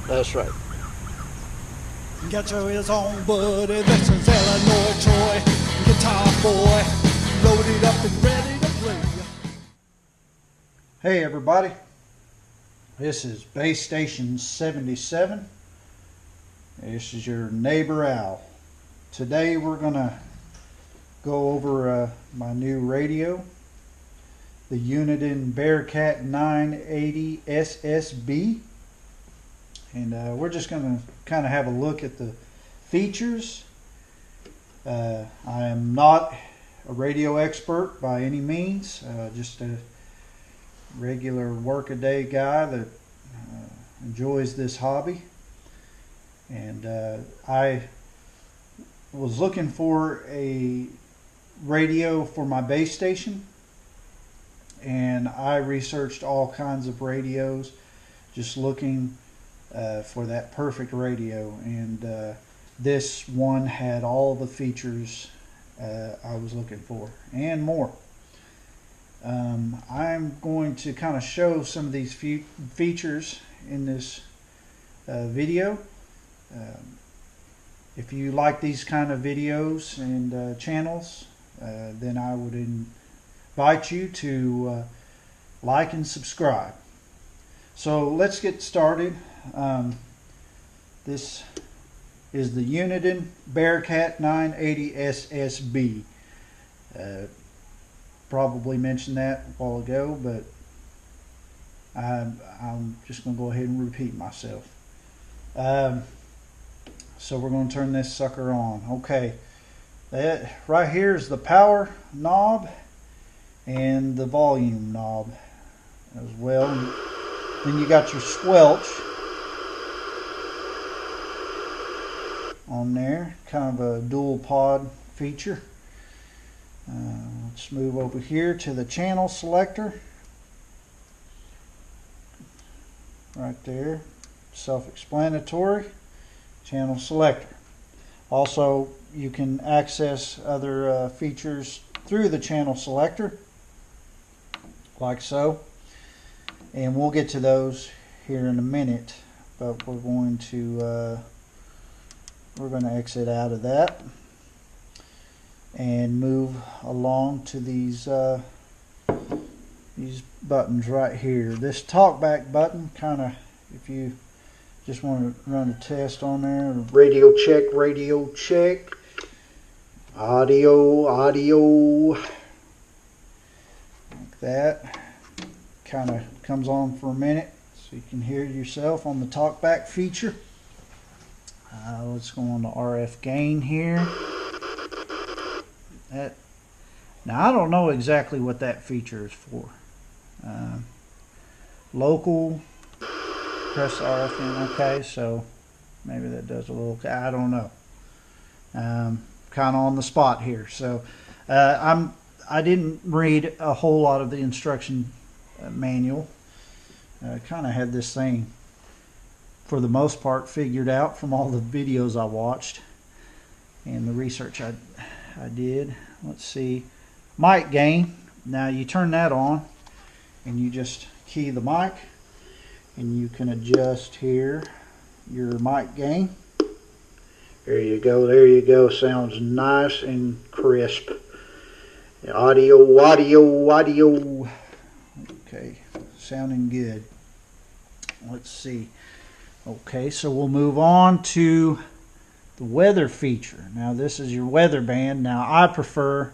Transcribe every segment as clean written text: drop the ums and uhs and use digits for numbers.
That's right. Got your ears on, buddy. This is Illinois Troy, guitar boy, loaded up and ready to play. Hey everybody, this is Base Station 77. This is your neighbor Al. Today we're gonna go over my new radio, the Uniden Bearcat 980SSB. And we're just going to kind of have a look at the features. I am not a radio expert by any means, just a regular workaday guy that enjoys this hobby. And I was looking for a radio for my base station, and I researched all kinds of radios, just looking for that perfect radio, and this one had all the features I was looking for and more. I'm going to kind of show some of these features in this video. If you like these kind of videos and channels, then I would invite you to like and subscribe. So let's get started. This is the Uniden Bearcat 980SSB. Probably mentioned that a while ago, but I'm just going to go ahead and repeat myself. So we're going to turn this sucker on. Okay, that right here is the power knob and the volume knob as well. Then you got your squelch on there, kind of a dual pod feature. Let's move over here to the channel selector. Right there, self-explanatory, channel selector. Also, you can access other features through the channel selector, like so. And we'll get to those here in a minute, but we're going to exit out of that and move along to these buttons right here. This talkback button, kind of, if you just want to run a test on there, radio check, audio, like that. Kind of comes on for a minute so you can hear yourself on the talkback feature. Let's go on to RF gain here. Now I don't know exactly what that feature is for. Local, press RF in. Okay, so maybe that does a little, I don't know. Kind of on the spot here. So I didn't read a whole lot of the instruction manual. Kind of had this thing for the most part figured out from all the videos I watched and the research I did. Let's see, mic gain. Now you turn that on and you just key the mic and you can adjust here your mic gain. There you go, sounds nice and crisp. Audio. Okay, sounding good. Let's see. Okay, so we'll move on to the weather feature. Now this is your weather band. Now I prefer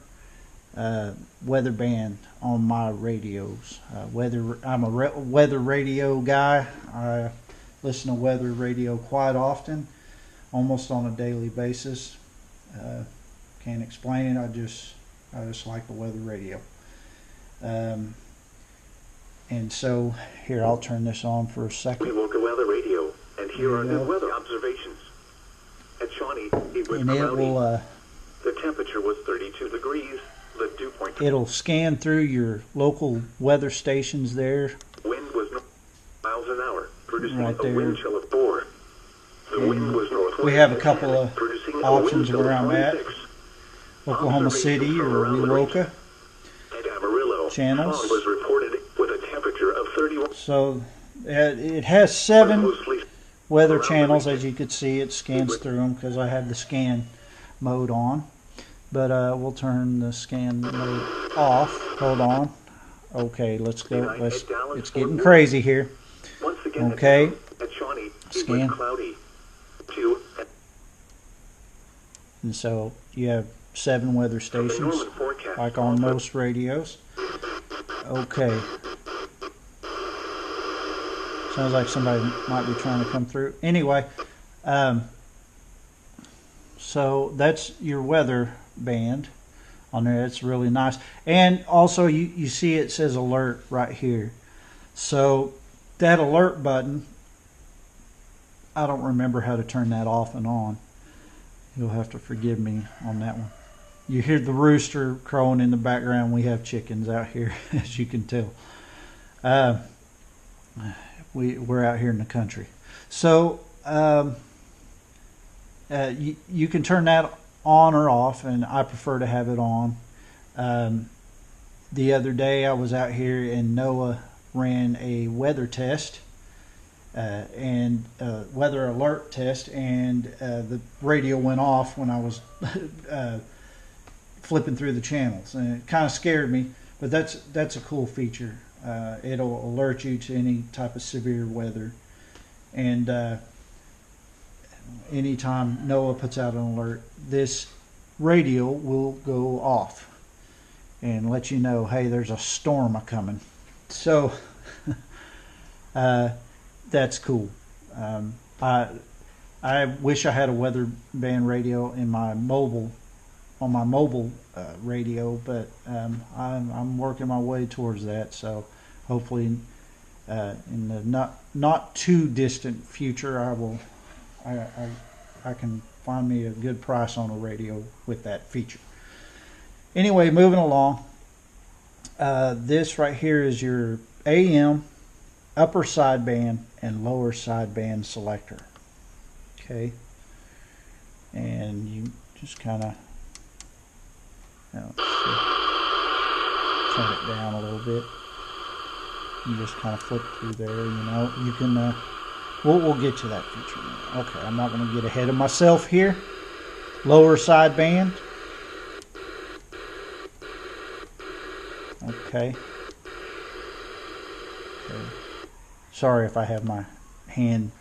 weather band on my radios. I'm a weather radio guy. I listen to weather radio quite often, almost on a daily basis. Can't explain it. I just like the weather radio. And so here, I'll turn this on for a second. We look at weather radio, and here are the weather observations. At Shawnee, it was cloudy. The temperature was 32 degrees. The dew point. It'll scan through your local weather stations there. Wind was miles an hour, producing right a there. wind chill of 4. The wind was northwest. We have a couple of options where where I'm at. Oklahoma City or Wewoka channels. Was reported with a temperature of 31. So it has 7 weather channels. As you could see, it scans through them because I have the scan mode on. But we'll turn the scan mode off. Hold on. Okay, let's go. It's getting crazy here. Okay. Scan. And so you have 7 weather stations, like on most radios. Okay. Sounds like somebody might be trying to come through. Anyway, so that's your weather band on there. It's really nice. And also you see it says alert right here. So that alert button, I don't remember how to turn that off and on. You'll have to forgive me on that one. You hear the rooster crowing in the background. We have chickens out here, as you can tell. We're out here in the country. So you can turn that on or off, and I prefer to have it on. The other day I was out here and NOAA ran a weather test and weather alert test, and the radio went off when I was flipping through the channels, and it kind of scared me, but that's a cool feature. It'll alert you to any type of severe weather, and anytime NOAA puts out an alert, this radio will go off and let you know, hey, there's a storm a coming. So that's cool. I wish I had a weather band radio in my mobile radio, but I'm working my way towards that. So hopefully in the not too distant future, I can find me a good price on a radio with that feature. Anyway, moving along. This right here is your AM, upper sideband, and lower sideband selector. Okay, and you just kind of turn it down a little bit. You just kind of flip through there. You can. We'll get to that feature. Okay, I'm not going to get ahead of myself here. Lower sideband. Okay. Sorry if I have my hand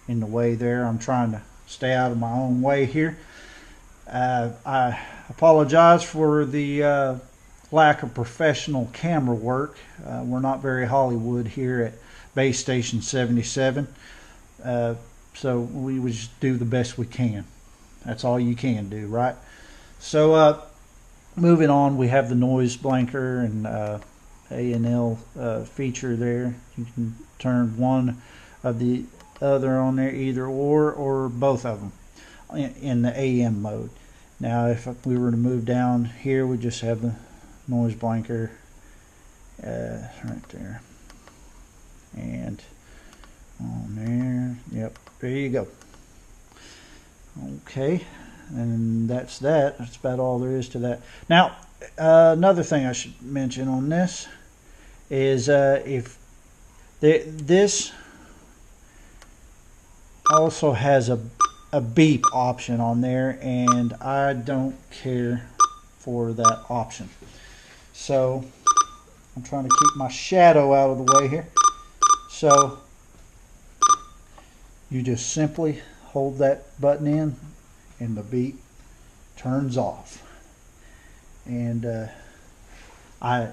in the way there. I'm trying to stay out of my own way here. I apologize for the lack of professional camera work. We're not very Hollywood here at Base Station 77. So we would just do the best we can. That's all you can do, right? So moving on, we have the noise blanker and A&L feature there. You can turn one of the other on there, either or both of them in the AM mode. Now if we were to move down here, we just have the noise blanker right there, and on there. Yep, there you go. Okay, and that's that. That's about all there is to that. Now another thing I should mention on this is if this also has a beep option on there, and I don't care for that option. So I'm trying to keep my shadow out of the way here. So you just simply hold that button in and the beep turns off. And I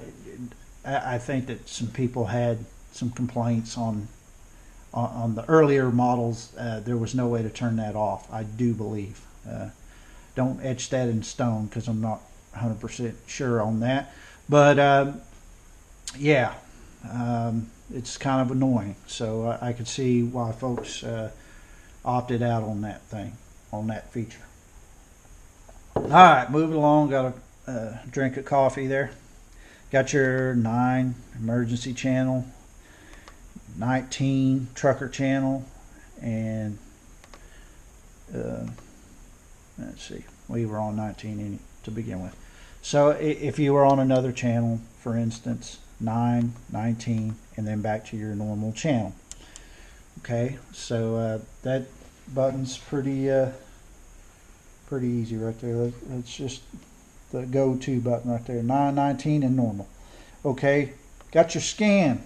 think that some people had some complaints on the earlier models. There was no way to turn that off, I do believe. Don't etch that in stone because I'm not 100% sure on that. But yeah, it's kind of annoying. So I could see why folks opted out on that thing, on that feature. All right, moving along. Got a drink of coffee there. Got your 9 emergency channel, 19 trucker channel, and let's see, we were on 19 to begin with. So if you were on another channel, for instance, 9, 19, and then back to your normal channel. Okay, so that button's pretty easy right there. It's just the go-to button right there, 919 and normal. Okay, got your scan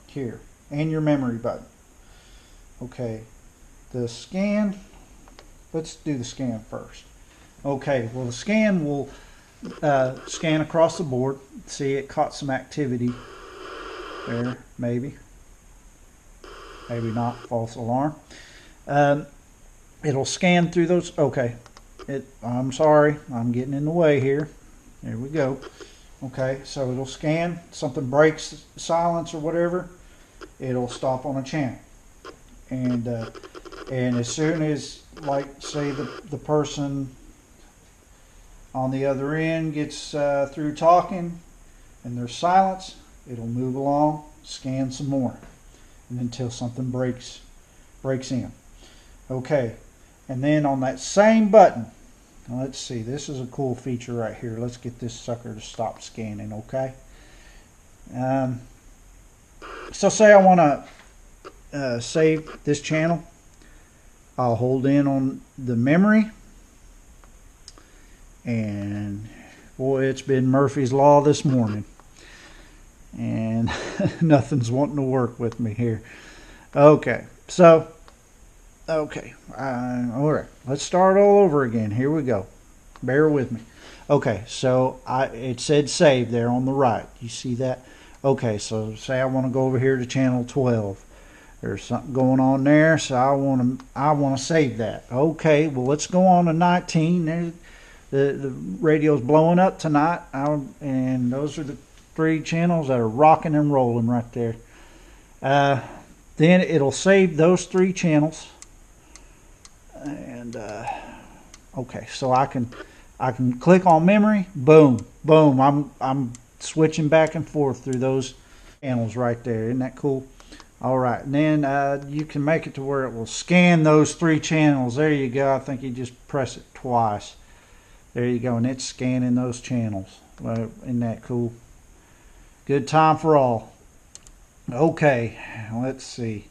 here and your memory button. Okay, the scan, let's do the scan first. Okay, well the scan will scan across the board. See, it caught some activity there, maybe not, false alarm. It'll scan through those. Okay, I'm sorry, I'm getting in the way here. There we go. Okay, so it'll scan, something breaks silence or whatever, it'll stop on a channel. And as soon as, like, say the person on the other end gets through talking and there's silence, it'll move along, scan some more, and until something breaks in. Okay, and then on that same button, let's see, this is a cool feature right here. Let's get this sucker to stop scanning. Okay, so say I want to save this channel. I'll hold in on the memory, and boy, it's been Murphy's Law this morning, and nothing's wanting to work with me here. Okay, so okay, all right, let's start all over again. Here we go, bear with me. Okay, so it said save there on the right, you see that? Okay, so say I want to go over here to channel 12. There's something going on there, so I want to save that. Okay, well, let's go on to 19. There's the radio's blowing up tonight, and those are the 3 channels that are rocking and rolling right there. Then it'll save those 3 channels, and okay, so I can click on memory, boom, boom. I'm switching back and forth through those channels right there. Isn't that cool? All right, and then you can make it to where it will scan those 3 channels. There you go. I think you just press it twice. There you go, and it's scanning those channels. Well, isn't that cool? Good time for all. Okay, let's see.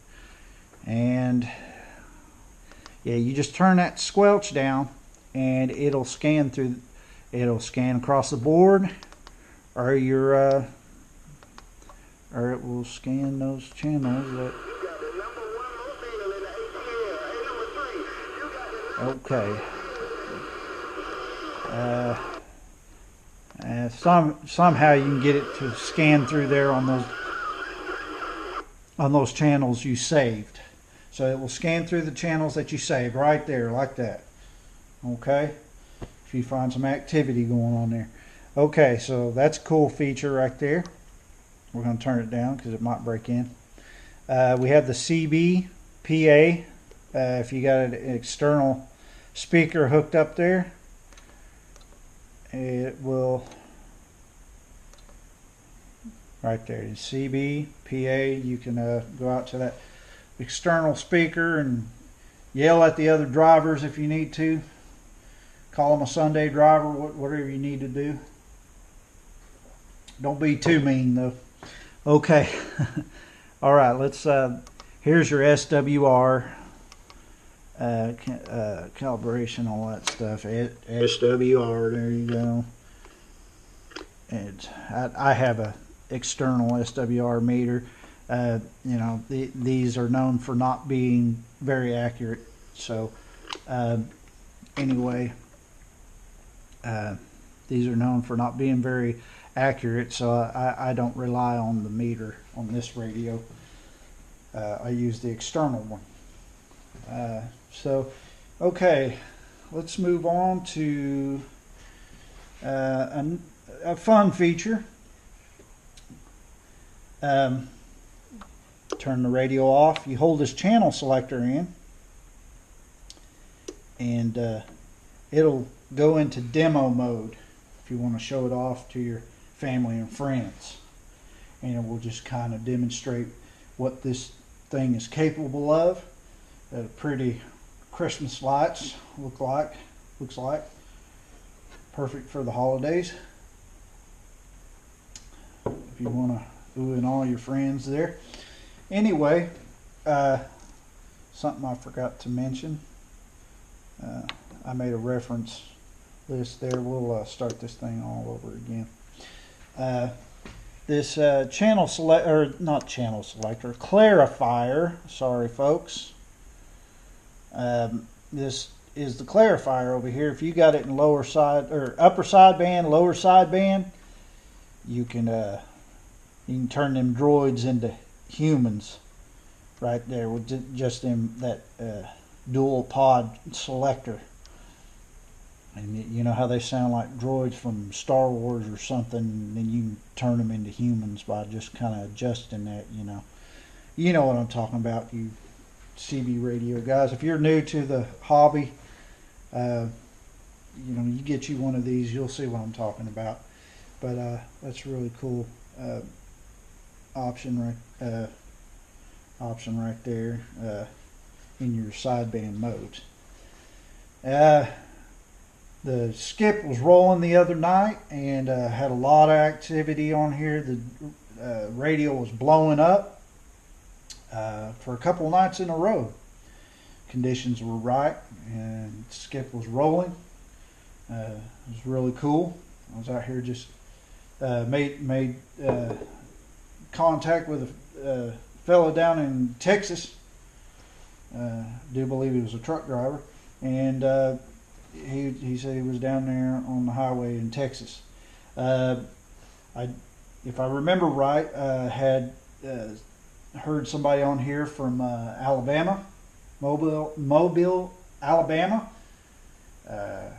And yeah, you just turn that squelch down, and it'll scan through. It'll scan across the board, or your or it will scan those channels that. Okay. Somehow you can get it to scan through there on those channels you saved. So it will scan through the channels that you saved right there, like that. Okay. If you find some activity going on there. Okay, so that's a cool feature right there. We're going to turn it down because it might break in. We have the CB PA. If you got an external speaker hooked up there, it will, right there, CB PA. You can go out to that external speaker and yell at the other drivers if you need to. Call them a Sunday driver, whatever you need to do. Don't be too mean though. Okay. All right, let's here's your SWR calibration, all that stuff. SWR, there you go. And I have a external SWR meter. You know, these are known for not being very accurate. So anyway, these are known for not being very accurate, so I don't rely on the meter on this radio. I use the external one. So okay, let's move on to a fun feature. Turn the radio off. You hold this channel selector in, and it'll go into demo mode if you want to show it off to your family and friends, and it will just kind of demonstrate what this thing is capable of. Pretty Christmas lights looks like perfect for the holidays if you want to ooh and all your friends there. Anyway, something I forgot to mention. I made a reference list there. We'll start this thing all over again. This channel select, or not channel selector, clarifier. Sorry, folks. This is the clarifier over here. If you got it in lower side or upper sideband, lower sideband, you can turn them droids into humans right there with just that dual pod selector. And you know how they sound like droids from Star Wars or something, and then you can turn them into humans by just kind of adjusting that, You know what I'm talking about, you CB radio guys. If you're new to the hobby, you get you one of these, you'll see what I'm talking about. But that's really cool option right there in your sideband modes. The skip was rolling the other night and had a lot of activity on here. The radio was blowing up for a couple of nights in a row. Conditions were right and skip was rolling. It was really cool. I was out here just made contact with a fellow down in Texas. I do believe he was a truck driver, and he said he was down there on the highway in Texas. If I remember right, had heard somebody on here from Alabama, Mobile, Alabama. I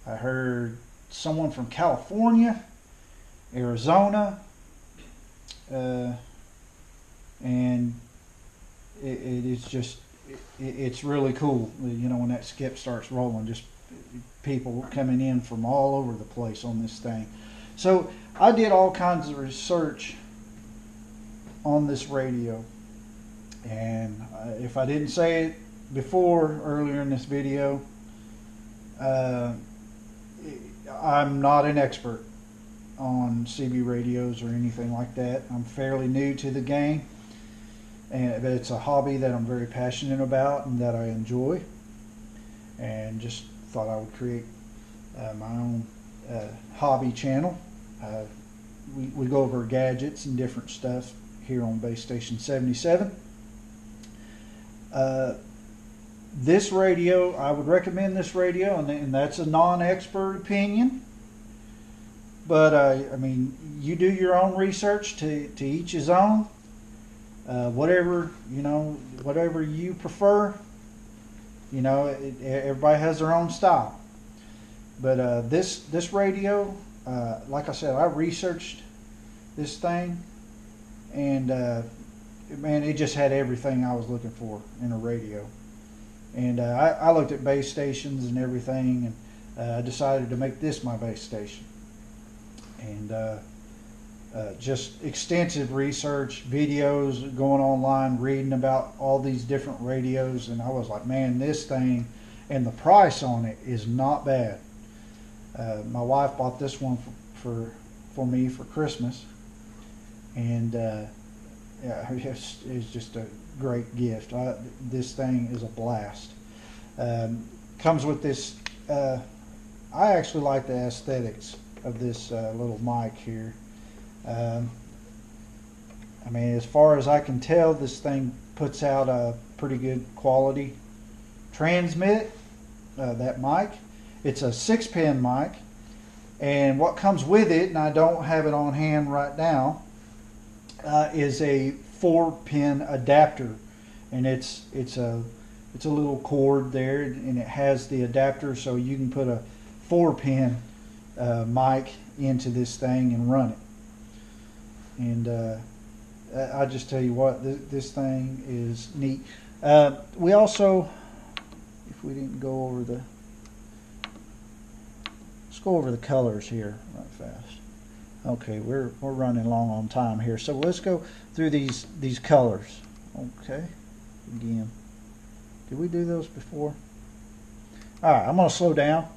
heard someone from California, Arizona, and it's really cool, when that skip starts rolling, just people coming in from all over the place on this thing. So I did all kinds of research on this radio, and if I didn't say it before earlier in this video, I'm not an expert on CB radios or anything like that. I'm fairly new to the game, but it's a hobby that I'm very passionate about and that I enjoy, and just thought I would create my own hobby channel. We go over gadgets and different stuff here on base station 77. This radio, I would recommend this radio, and that's a non-expert opinion. But I mean, you do your own research, to each his own. Whatever you prefer. Everybody has their own style. But this radio, like I said, I researched this thing, and man, it just had everything I was looking for in a radio. And I looked at base stations and everything, and I decided to make this my base station. And just extensive research, videos, going online, reading about all these different radios, and I was like, man, this thing, and the price on it is not bad. My wife bought this one for me for Christmas, and it's just a great gift. This thing is a blast. Comes with this. I actually like the aesthetics of this little mic here. I mean, as far as I can tell, this thing puts out a pretty good quality transmit. That mic, it's a 6-pin mic, and what comes with it, and I don't have it on hand right now, is a 4-pin adapter, and it's a little cord there, and it has the adapter, so you can put a 4-pin mic into this thing and run it. And I just tell you what, this thing is neat. We also, if we didn't go over let's go over the colors here right fast. Okay, we're running long on time here, so let's go through these colors. Okay, again, did we do those before? All right, I'm going to slow down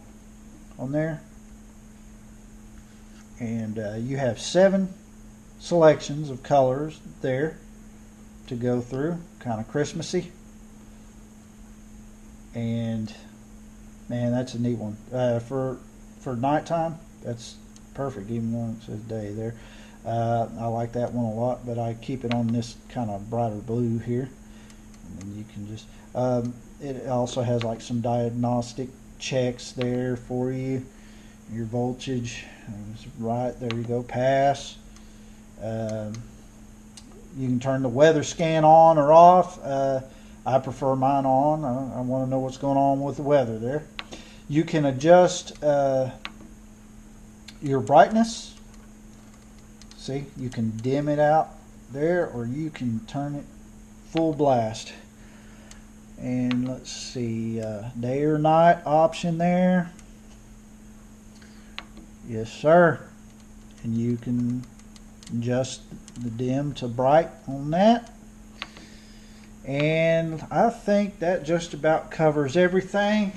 on there, and you have 7 selections of colors there to go through, kind of Christmassy. and man, that's a neat one. For nighttime, that's perfect. Even when it says day there, I like that one a lot. But I keep it on this kind of brighter blue here, and then you can just. It also has like some diagnostic checks there for you. Your voltage is right there. You go. Pass. You can turn the weather scan on or off. I prefer mine on. I want to know what's going on with the weather there. You can adjust your brightness. See, you can dim it out there, or you can turn it full blast. And let's see, day or night option there. Yes, sir. And you can adjust the dim to bright on that. And I think that just about covers everything.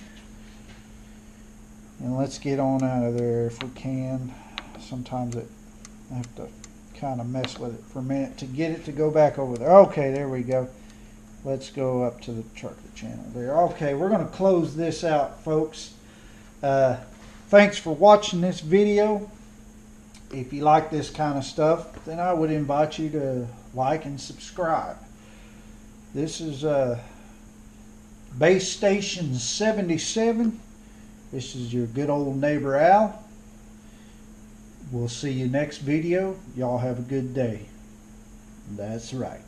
And let's get on out of there if we can. Sometimes I have to kind of mess with it for a minute to get it to go back over there. Okay, there we go. Let's go up to the chocolate channel there. Okay, we're going to close this out, folks. Thanks for watching this video. If you like this kind of stuff, then I would invite you to like and subscribe. This is Base Station 77. This is your good old neighbor Al. We'll see you next video. Y'all have a good day. That's right.